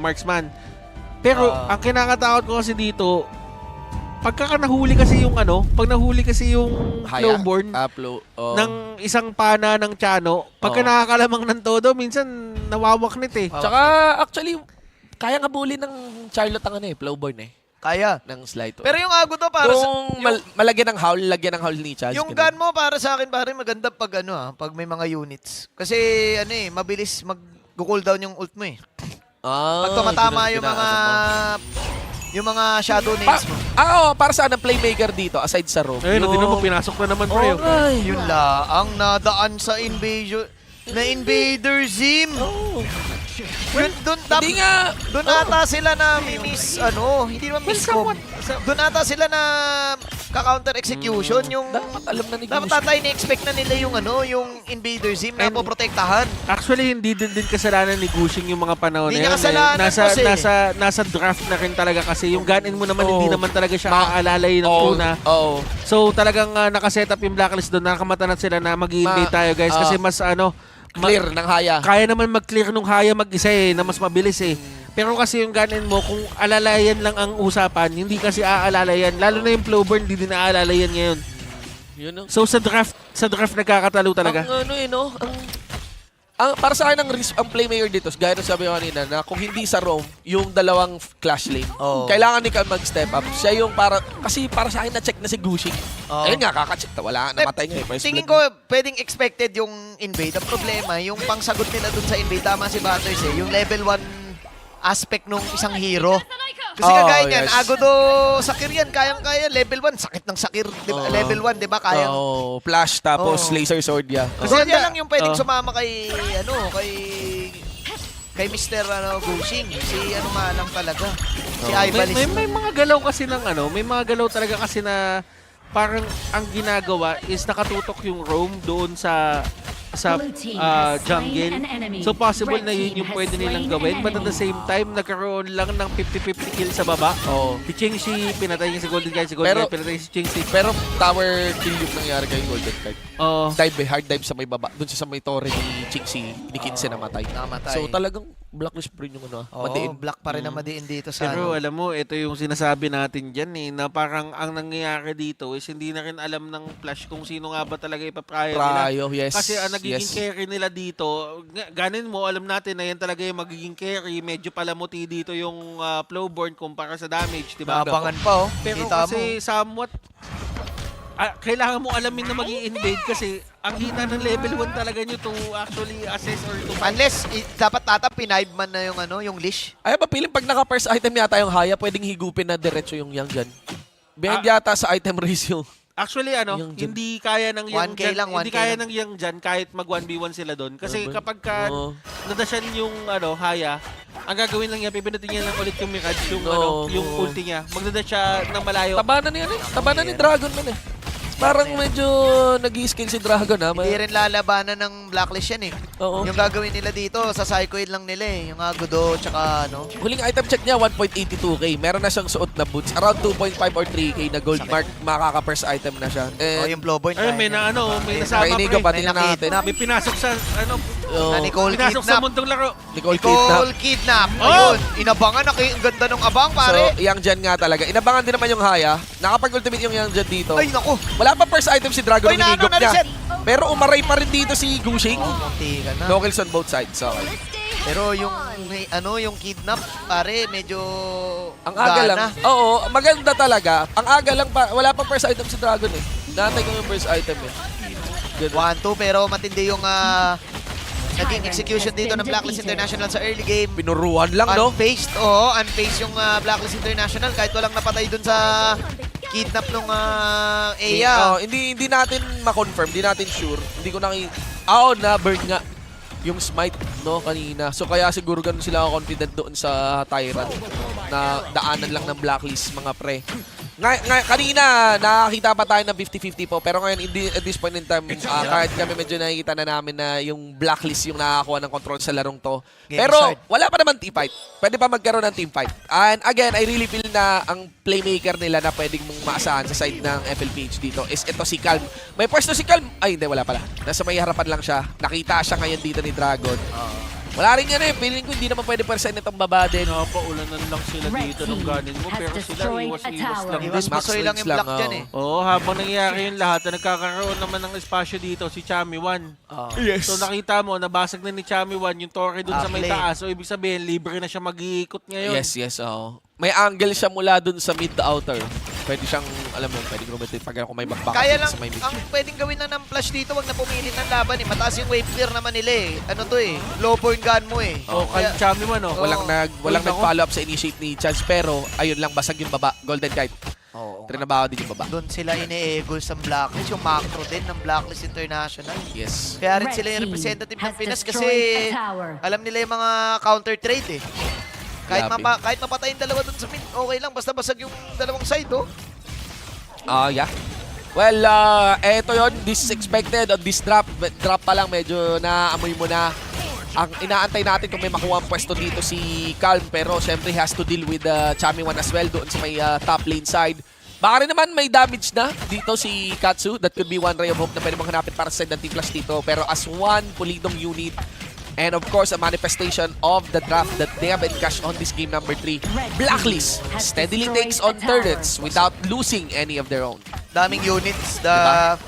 marksman. Pero ang kinakatakot ko kasi dito, pagka nahuli kasi yung pag nahuli kasi yung Flowborn ng isang pana ng Tiano, pagka nakakalamang ng todo, minsan nawawaknit eh. Tsaka actually, kaya nga bully ng Charlotte ang Flowborn eh. Kaya. Ng slide. Pero yung Ago to para kung malagyan ng howl, lagyan ng howl ni Charles. Yung gun mo para sa akin pare maganda pag pag may mga units. Kasi mabilis mag-cooldown yung ult mo eh. Pag tumatama yung mga shadow names mo. Para saan ang playmaker dito aside sa roam? Ayun, hindi naman pinasok na naman pre. Yun ang nadaan sa Invader Zim. Doon ata sila na miss hindi naman miss com. Doon ata sila na ka-counter execution yung dapat alam na ni dapat tayo ni-expect na nila yung yung Invader Zim na poprotektahan. Actually, hindi din kasalanan ni Gushing yung mga panahon na Hindi niya yun. kasalanan kasi. Nasa draft na rin talaga kasi yung ganin mo naman hindi naman talaga siya aalalay ng una. So talagang nakaset up yung blacklist doon, nakamata na sila na mag-i-invade tayo guys kasi mas clear ng haya. Kaya naman mag-clear nung haya mag-isa na mas mabilis eh. Pero kasi yung ganin mo, kung alalayan lang ang usapan, hindi kasi aalalayan. Lalo na yung Flowborn, hindi din aalalayan ngayon. So sa draft nagkakatalo talaga. Para sa akin ang playmaker dito, gaya ng sabi ko kanina, na kung hindi sa roam, yung dalawang clash lane, kailangan ni Cal mag-step up. Siya yung kasi para sa akin na-check na si Gushing. Ayun nga, kaka-check. Wala, namatay nga. Tingin ko, pwedeng expected yung invade. Ang problema, yung pangsagot nila dun sa invade, tama si Butters yung level 1 aspect nung isang hero. Kasi kagaya niyan, Agodo Sakir yan, kayang-kaya. Level 1, sakit ng Sakir. Diba? Level 1, di ba? Kayang. Flash tapos laser sword ya. Kasi yan lang yung pwedeng sumama kay Mr. Gushing. Si lang talaga. Si Ivalis. May mga galaw kasi may mga galaw talaga kasi na parang ang ginagawa is nakatutok yung roam doon sa jungle. So possible na yun yung pwede nilang gawin. But at the same time, nagkaroon lang ng 50-50 kill sa baba. Si Chingxi, pinatay niya si Golden Guy. Si Golden Guy, pinatay si Chingxi. Pero tower kill yung nangyari kay Golden Guy. Hard dive sa may baba. Doon siya sa may torre ni Chingxi. Ni Kinse namatay. So talagang blacklist pa rin yung madiin. Black pa rin na madiin dito sa Pero alam mo, ito yung sinasabi natin dyan na parang ang nangyayari dito is hindi na rin alam ng Flash kung sino nga ba talaga ipaprior nila. Yes. Kasi nagiging carry nila dito, ganin mo, alam natin na yan talaga yung magiging carry. Medyo palamuti dito yung Flowborn kumpara sa damage, di ba? Abangan pa Pero kita kasi somewhat, kailangan mo alamin na mag-i-invade kasi ang hina ng level 1 talaga nyo to actually assess or to fight. Unless, dapat pinaib man na yung leash. Ay, papiling pag naka-first item yata yung haya, pwedeng higupin na diretso yung yang dyan. Behind yata sa item ratio. Actually, hindi kaya ng yang 1K dyan. lang, Hindi 1K kaya lang. ng yang dyan kahit mag 1v1 sila doon. Kasi kapag nadasyan yung haya, ang gagawin lang niya, pipindutin niya lang ulit yung Mirage, yung ulti niya. Magdadash siya ng malayo. Tabanan niya Tabanan ni Dragon man eh. Parang medyo nag-i-skill si Dragon Hindi rin lalabanan ng blacklist yan eh. Yung gagawin nila dito, sa Psychoid lang nila yung Agodo, tsaka Huling item check niya, 1.82k. Meron na siyang suot na boots. Around 2.5 or 3k na gold mark. Makaka-first item na siya. yung Flowborn. Ay, may nasama Inigo pre. pa, tingnan natin. May pinasok sa, Nicole pinasok sa Kidnap. mundong laro. Nicole Kidnap. Ayun, inabangan. Ang ganda ng abang, pare. So, yang dyan nga talaga. Inabangan din naman yung haya. Nakapag-ultimate yung yang dyan dito. Ay, naku. Wala pa first item si Dragon Ay, ng hinigop niya. na-reset. Pero umaray pa rin dito si Gushing. Munti ka na. No kills on both sides. Okay. Pero yung Kidnap, pare, medyo Ang aga lang. Oo, maganda talaga. Ang aga lang pa. Wala pa first item si Dragon eh. Natay ko yung first item eh. 1-2, pero matindi yung naging execution dito ng Blacklist International sa early game. Pinuruan lang, no? Unfaced, unfaced yung Blacklist International kahit walang napatay dun sa kidnap nung Eya. Hindi natin ma-confirm, hindi natin sure. Hindi ko na-burn nga yung smite kanina. So kaya siguro ganun sila confident doon sa Tyrant na daanan lang ng blacklist mga pre. Kanina, nakakita pa tayo ng 50-50 po. Pero ngayon, at this point in time, kahit kami medyo nakikita na namin na yung blacklist yung nakakakuha ng control sa larong to. Pero wala pa naman team fight. Pwede pa magkaroon ng team fight. And again, I really feel na ang playmaker nila na pwedeng mong maasahan sa side ng FLPH dito is ito si Calm. May pwesto si Calm. Ay, hindi, wala pala. Nasa may harapan lang siya. Nakita siya ngayon dito ni Dragon. Wala rin yan eh. Feeling ko hindi naman pwede percent itong baba din. Napaulanan lang sila dito ng ganin mo, pero sila iwas-iwas lang. Iwas Max masoy lang yung Rage block lang, dyan eh. Oo, habang nangyayari yung lahat, nagkakaroon naman ng espasyo dito si Chami 1. Yes. So nakita mo, nabasag na ni Chami 1 yung Torre dun sa may Play. taas. So ibig sabihin, libre na siya mag-iikot ngayon. Yes, oo. May angle siya mula dun sa mid to outer. Pwede siyang, alam mo, pwede grumitin pag kung may backback Kaya lang, sa may mid. ang pwedeng gawin na ng flash dito, wag na pumilit ng laban eh. Mataas yung wave clear naman nila eh. Ano to eh, low point gun mo eh. O, kay Chami 1, oh. Walang Wait, nag-follow up sa initiate ni Chance, pero ayun lang, basag yung baba. Golden Kite. Trinabaho din yung baba. Doon sila ine-egos ng Blacklist, yung macro din ng Blacklist International. Yes. Kaya rin sila yung representative ng Pinas kasi alam nila yung mga counter trade eh. Kahit, Grabe. kahit mapatay yung dalawa doon sa mid, okay lang. Basta basag yung dalawang side, oh. Yeah. Well, eto yun. This is expected on this drop. Drop pa lang, medyo naamoy mo na. Ang inaantay natin kung may makuha ang pwesto dito si Calm, pero syempre has to deal with Chami 1 as well doon sa may top lane side. Baka rin naman may damage na dito si Katsu. That could be one ray of hope na pwede mong hanapin para sa side ng Team Flash dito. Pero as one pulidong unit, and of course, a manifestation of the draft that they have encashed on this game number 3. Blacklist steadily takes on turrets without losing any of their own. Daming units, the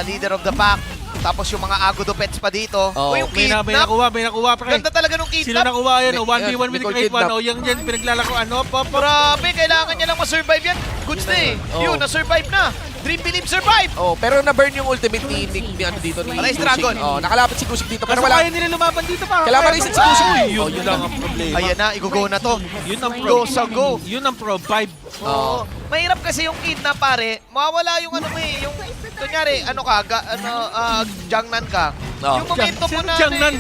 leader of the pack. Tapos yung mga Agudo pets pa dito. Oh, O yung May kidnap. nakuha, pre. Ganda talaga nung Sino kidnap. nakuha yan? O, May- 1v1 with Nicole Great Kidnap. 1. O, yung yan, pinaglalaro. Ano? Grabe, kailangan niya lang ma-survive yan. Goods na eh. Oh. Yun, na-survive na. Dream Believe survive. Oh, pero na-burn yung ultimate ni ano dito ni Arise Gushing. Dragon. Oh, nakalapit si Gushing dito pero Pero wala. kaya nila lumaban dito pa. Kailangan rin si Gushing. Yun lang ang problema. Ayan na, i-go na to. Yun ang Go sa go. Yun ang pro vibe. Oo. Mahirap kasi yung kidnap pare. Mawawala yung ano mo eh. Yung, kunyari, ano ka, Jangnan ka. Oh. Yung momentum mo na. Jangnan.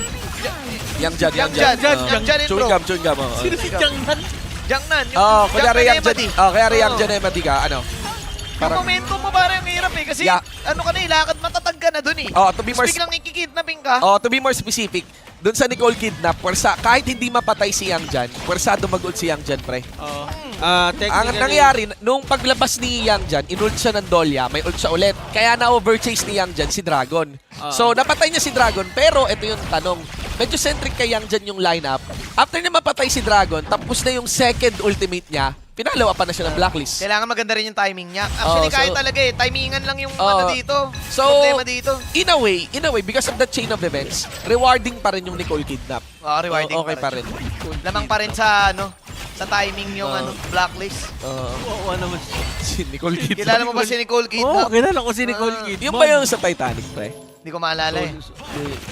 Yang Jan. Yang Jan intro. Chewing gum. Sino si Jangnan? Jangnan. Oh, kunyari Yang Jan. Emadi. Oh, kunyari Yang Oo. Jan Emadi ka, ano? Yung momentum mo parang ang hirap eh. Kasi Yeah. ano ka na eh, lakad matatag ka na dun eh. Oh, to be more Tapos biglang ikikidnapping ka. Oh, to be more specific, dun sa Nicole Kidnap, kahit hindi mapatay si Yang Jan, pwersado mag-ult si Yang Jan, pre. Oo. Ang Technically, nangyari, nung paglabas ni Yang Jan, inult siya ng Dolya, may ult siya ulit. Kaya na-overchase ni Yang Jan si Dragon. So, napatay niya si Dragon, pero ito yung tanong. Medyo centric kay Yang Jan yung lineup. After niya mapatay si Dragon, tapos na yung second ultimate niya, pinalawa pa na siya ng Blacklist. Kailangan maganda rin yung timing niya. Actually, Oh, so- kahit talaga eh. Timingan lang yung Oh. ano dito. So, Problema dito. In a way, because of the chain of events, rewarding pa rin yung Nicole Kidnap. Rewarding Okay pa rin. Lamang pa rin sa ano, sa timing yung ano, Blacklist. Oo, naman. Si Nicole Kidnap. Kilala mo ba si Nicole Oo, Kidnap? kilala ko si Nicole Kidman. Yung ba yung sa Titanic, pre? Hindi ko maalala eh.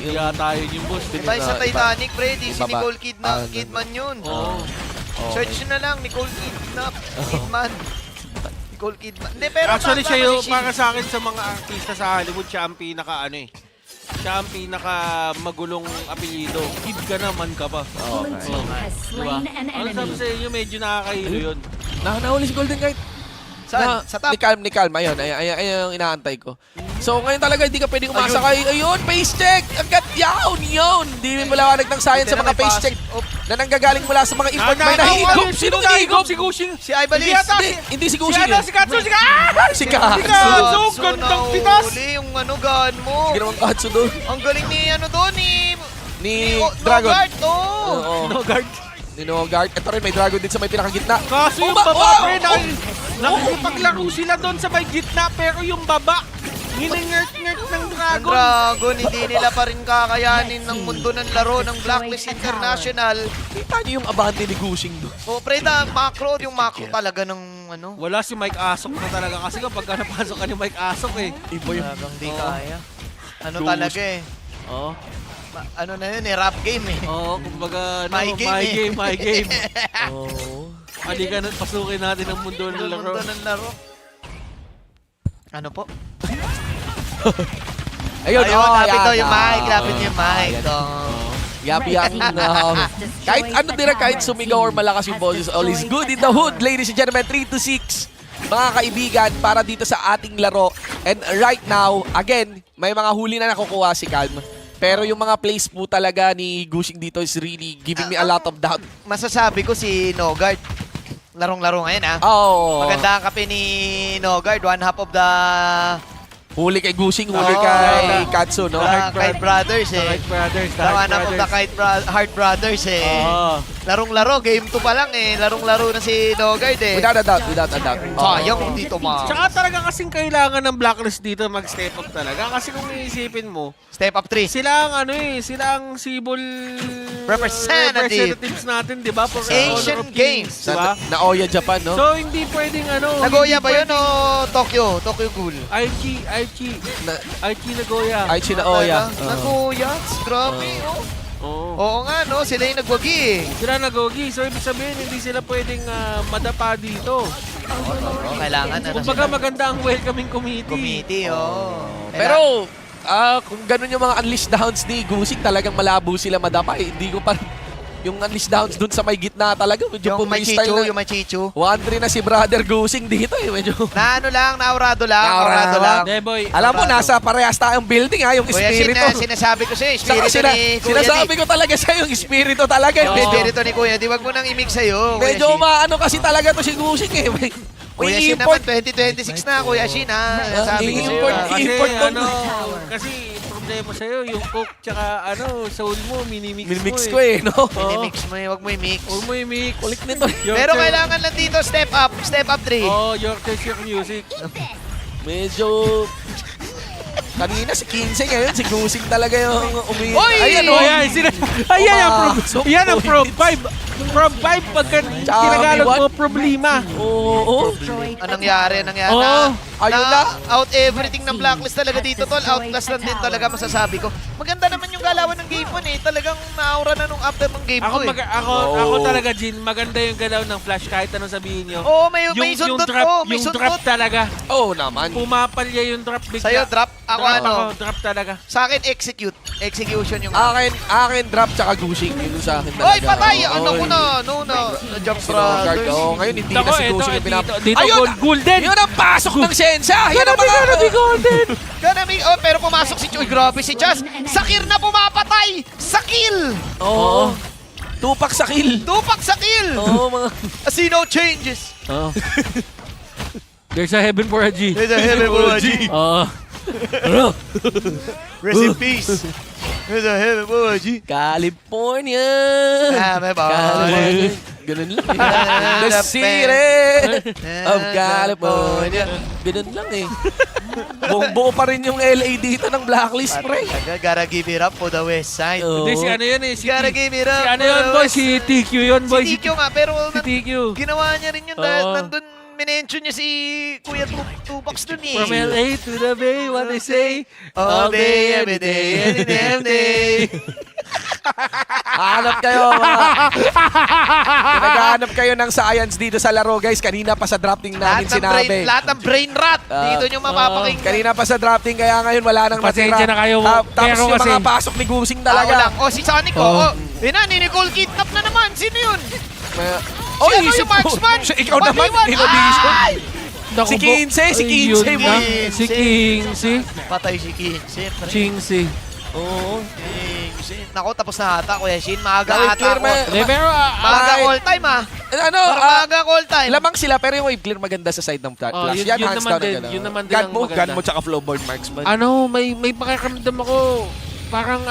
Yata yun yung boss. Iba yung sa Titanic, pre. Di si Iba ba? Nicole Kidman yun. Oo. Search nyo na lang, Nicole Kidman. Nicole Kidman. Hindi, pero Actually, tama siya yung, si para sa akin sa mga artista sa Hollywood, siya ang pinaka ano eh. Siya ang pinaka magulong apelyido. Kid ka naman ka pa. Okay. Diba? Ano sabi sa inyo, medyo nakakahilo yun. Nahuli si Golden Kite. Saan? Sa top? Ni Calm. Ayun yung inaantay ko. So, ngayon talaga, hindi ka pwedeng umasa kay, ayun, face check! Agad, yun! Hindi mo maliwanag ng science sa mga face check na nanggagaling mula sa mga import. May nahigop! Sino nahigop? Si Gushing. Si Ibalis. Hindi si Si Gushing ano, yun. si Katsu, si Si Katsu. Katsu, gandang pitas. Nahuli yung ano, gun mo. Ginawang Katsu doon. Ang galing ni ano doon, Ni Dragon. Dragon. Oo. No guard. Ni Guard. Ito rin, may Dragon din sa may pinakagitna. Kaso yung baba, pre, nakikipaglaro sila doon sa may gitna, pero yung baba, hiningert-ngert ng Ang Dragon. Dragon, hindi nila pa rin kakayanin ng mundo ng laro ng Blacklist International. Kita niyo yung abante ni Gushing doon. O, pre, yung macro talaga ng ano. Wala si Mike Asok na talaga kasi kapag napasok ka ni Mike Asok eh. Iba yung... Talagang di kaya. Ano Ghost. talaga eh. Oo. Ano na yun eh, rap game eh. Oo, kumbaga, ano, My game eh. Oh. Halika na, pasukin natin ang mundo ng laro. Mundo ng laro. Ano po? Ayun, lapit daw yung yan. mic, lapit yung mic. Yan. Oh. Yapi kahit ano din kahit sumigaw or malakas yung boses, all is good in the hood, ladies and gentlemen, 3-6. Mga kaibigan, para dito sa ating laro. And right now, again, may mga huli na nakukuha si Calm. Pero yung mga plays po talaga ni Gushing dito is really giving me a lot of doubt. Masasabi ko si Nogard. Larong-laro ngayon ah. Oh. Maganda ang kape ni Nogard. One half of the Huli kay Gusing, huli Oo. kay Katsu, no? Kite Brothers eh. Kite Brothers. Tama na kung Heart Brothers eh. Oo. Larong-laro, game 2 pa lang eh. Larong-laro na si Dogard eh. Without a doubt, without a doubt. Sayang kung dito Tsaka talaga kasing kailangan ng Blacklist dito mag-step up talaga. Kasi kung iisipin mo, Step up 3. sila ang sila ang Cebol representatives natin, di ba? For Asian Honor of Games. Kings, di ba? Naoya Japan, no? So, hindi pwedeng Nagoya hindi ba yun pwedeng- o Tokyo? Tokyo Ghoul? Aichi Na- Nagoya. Aichi Naoya. Nagoya? Grabe oh. Oo. Oo nga no, sila yung nagwagi eh. Sila nagogi. So, ibig sabihin, hindi sila pwedeng madapa dito. Oo, kailangan na Kumbaga, maganda ang welcoming committee. committee, oh. Pero, kung ganun yung mga unleash downs ni Gusing, talagang malabo sila madapa. Eh. Hindi ko pa yung unleash downs dun sa may gitna talaga. Medyo yung may pumistyle chichu, na. yung may chichu. 1-3 na si Brother Gusing dito eh. Medyo. Naurado lang. Naurado lang. Hindi, boy. Alam mo, Aurado. nasa parehas tayong building ha, yung Kuya, espiritu. sinasabi ko sa'yo, Saka espiritu ni Kuya sinasabi ko talaga sa'yo, yung espiritu talaga. Oo. Di. Medyo, Espiritu ni Kuya, di wag mo nang i-mix sa'yo. medyo maano kasi talaga to si Gusing eh. Kuya Shin naman, 2026 na, Kuya Shin ha. Sabi ko sa'yo. import, ah. Kasi, import doon. kasi problema sa'yo, yung Coke tsaka soul mo, minimix Minimix mo ko eh, no? Minimix mo eh, wag mo i-mix. Huwag mo i-mix. Kulit nito. Pero kailangan lang dito, step up 3. Oh, your taste, your music. Medyo... Kanina si 15 ngayon, si Gusing talaga yung umiyak. Oy! Ayan, Oh, oh. ayan ang Pumasok. Yan ang Prob 5. Prob 5 pagka kinagalog mo, problema. Oo. Anong nangyari? Oo. Ayun na. Out everything ng Blacklist talaga dito, tol. Outlast lang din talaga masasabi ko. Maganda naman yung galawan ng game 1 eh. Talagang naura na nung after ng game 2 Ako, eh. ako talaga, Jin, maganda yung galaw ng Flash kahit anong sabihin nyo. Oo, may sundot ko. May yung drop sundot. talaga. Oo naman. Pumapalya yung drop bigla. Sa'yo, drop. Ako ano? Drop talaga. Sa akin, execute. Execution yung... Akin drop tsaka Gusing. Yun yung sa akin talaga. Oy, patay! Ano Oy. ko na? No, na. Na-jump Sinogard. brothers. Oo, ngayon hindi na si Gusing yung pinap... Dito, Ayun! golden! Yun ang pasok ng Sensya! Yan ang mga... golden! Ganami, oh, pero pumasok si Choy. Grabe si Chaz. Sakir na pumapatay! Sa kill! Oo. Tupak sa kill. Tupak sa kill! Oo, mga... Asino changes. Oh. There's a heaven for a G. There's a heaven for a G. Rest in peace. There's a heaven for a G. California! May ba? California. Ganun lang. The city of California. Ganun lang eh. Buong-buo pa rin yung LA dito ng Blacklist, pre. Gotta give it up for the west side. Oo. Hindi, si ano yun eh. Si Gotta give it up si ano for yun, the boy? west Si TQ yun, boy. Si TQ nga, pero Si TQ. ginawa niya rin yun dahil Oo. nandun minention niya si Kuya Tupacs dun eh. From LA to the Bay, what they say? All day, every day, any damn day. Hanap kayo, mga... Naghahanap kayo ng science dito sa laro, guys. Kanina pa sa drafting namin sinabi. Lahat ng brain rot. Dito nyo mapapakinggan. Kanina pa sa drafting, kaya ngayon wala nang Pasensya na kayo, Tapos pero yung kasi- mga pasok ni Gusing Tao lang. talaga. Oh, si Sonic, oh. Yun na, ni Nicole kidnap na naman. Sino yun? Oy, ano yung marksman? Ikaw naman, 1v1. inaudition. Ay! Si 15, si 15 Yun mo. na. Si Kingsi. Patay si King. Siyempre. Chingsi. Oo. Nako, tapos na ata, Kuya Shin. Maaga Wave ata clear, ako. man. Eh, pero Maaga all time, ah. Ano, Maaga all time. lamang sila pero yung wave clear maganda sa side ng flash. yun- Yan, yun hands naman down din, ang gano'n. yun naman din Gun ang mo, maganda. gun mo tsaka flowboard marksman. may pakiramdam ako. Parang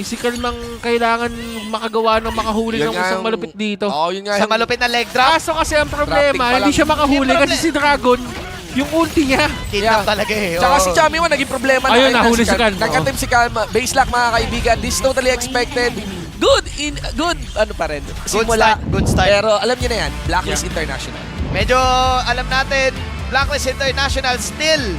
si Kalmang kailangan makagawa ng makahuli Yun ng nga isang yung- malupit dito. Oo, yun nga. Sa yung- malupit na leg drop. Kaso kasi ang Drafting problema, pa hindi lang. siya makahuli Yung kasi si Dragon, yung ulti niya. Kidnap talaga eh. Tsaka oo. si Chami mo, naging problema Ayun, na nahuli si Calma. Nagka-team si Calma. Base lock, mga kaibigan. This is totally expected. Good, ano pa rin. Simula. Good start. Pero alam niyo na yan, Blacklist International. Medyo alam natin, Blacklist International still